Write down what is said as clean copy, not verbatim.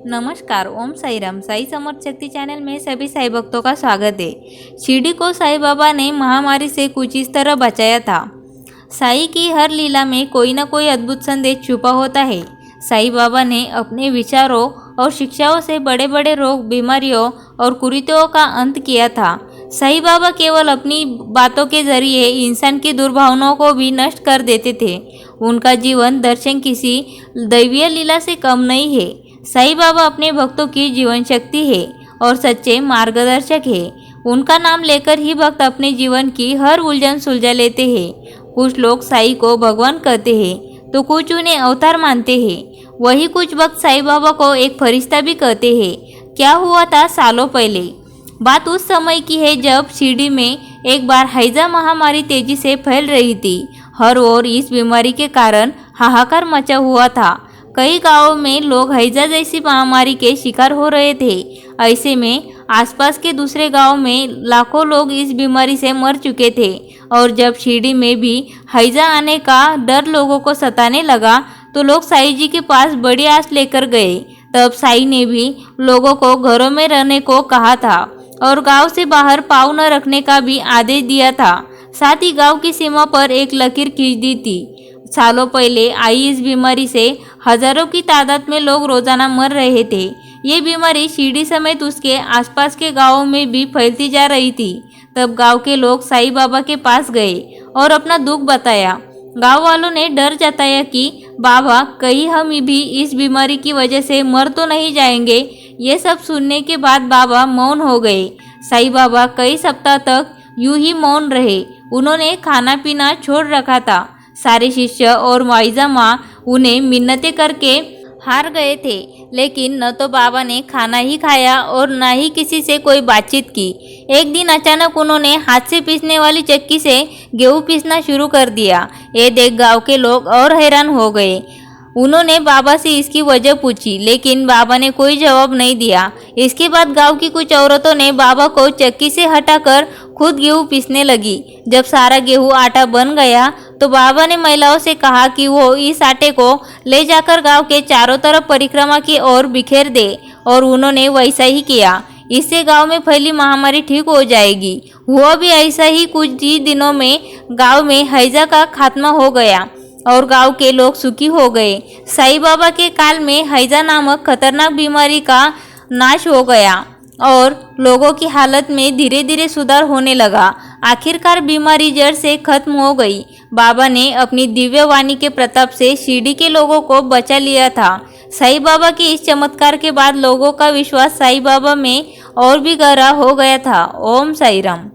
नमस्कार, ओम साई राम। साई समर्थ शक्ति चैनल में सभी साई भक्तों का स्वागत है। शिरडी को साईं बाबा ने महामारी से कुछ इस तरह बचाया था। साई की हर लीला में कोई ना कोई अद्भुत संदेश छुपा होता है। साईं बाबा ने अपने विचारों और शिक्षाओं से बड़े बड़े रोग, बीमारियों और कुरीतियों का अंत किया था। साईं बाबा केवल अपनी बातों के जरिए इंसान की दुर्भावनाओं को भी नष्ट कर देते थे। उनका जीवन दर्शन किसी दैवीय लीला से कम नहीं है। साईं बाबा अपने भक्तों की जीवन शक्ति है और सच्चे मार्गदर्शक है। उनका नाम लेकर ही भक्त अपने जीवन की हर उलझन सुलझा लेते हैं। कुछ लोग साईं को भगवान कहते हैं तो कुछ उन्हें अवतार मानते हैं। वही कुछ भक्त साईं बाबा को एक फरिश्ता भी कहते हैं। क्या हुआ था सालों पहले? बात उस समय की है जब शिरडी में एक बार हैजा महामारी तेजी से फैल रही थी। हर ओर इस बीमारी के कारण हाहाकार मचा हुआ था। कई गांवों में लोग हैजा जैसी महामारी के शिकार हो रहे थे। ऐसे में आसपास के दूसरे गांवों में लाखों लोग इस बीमारी से मर चुके थे। और जब शिरडी में भी हैजा आने का डर लोगों को सताने लगा तो लोग साईं जी के पास बड़ी आस लेकर गए। तब साईं ने भी लोगों को घरों में रहने को कहा था और गांव से बाहर पाँव न रखने का भी आदेश दिया था। साथ ही गांव की सीमा पर एक लकीर खींच दी थी। सालों पहले आई इस बीमारी से हजारों की तादाद में लोग रोजाना मर रहे थे। ये बीमारी शिरडी समेत उसके आसपास के गांवों में भी फैलती जा रही थी। तब गांव के लोग साईं बाबा के पास गए और अपना दुख बताया। गांव वालों ने डर जताया कि बाबा, कहीं हम भी इस बीमारी की वजह से मर तो नहीं जाएंगे। ये सब सुनने के बाद बाबा मौन हो गए। साईं बाबा कई सप्ताह तक यूं ही मौन रहे। उन्होंने खाना पीना छोड़ रखा था। सारे शिष्य और वाइजा माँ उन्हें मिन्नतें करके हार गए थे, लेकिन न तो बाबा ने खाना ही खाया और न ही किसी से कोई बातचीत की। एक दिन अचानक उन्होंने हाथ से पीसने वाली चक्की से गेहूं पीसना शुरू कर दिया। ये देख गांव के लोग और हैरान हो गए। उन्होंने बाबा से इसकी वजह पूछी, लेकिन बाबा ने कोई जवाब नहीं दिया। इसके बाद गांव की कुछ औरतों ने बाबा को चक्की से हटाकर खुद गेहूं पीसने लगी। जब सारा गेहूं आटा बन गया तो बाबा ने महिलाओं से कहा कि वो इस आटे को ले जाकर गांव के चारों तरफ परिक्रमा की ओर बिखेर दे, और उन्होंने वैसा ही किया। इससे गांव में फैली महामारी ठीक हो जाएगी। हुआ भी ऐसा ही। कुछ ही दिनों में गांव में हैजा का खात्मा हो गया और गांव के लोग सुखी हो गए। साईं बाबा के काल में हैजा नामक खतरनाक बीमारी का नाश हो गया और लोगों की हालत में धीरे धीरे सुधार होने लगा। आखिरकार बीमारी जड़ से खत्म हो गई। बाबा ने अपनी दिव्य वाणी के प्रताप से शिरडी के लोगों को बचा लिया था। साईं बाबा के इस चमत्कार के बाद लोगों का विश्वास साईं बाबा में और भी गहरा हो गया था। ओम साई राम।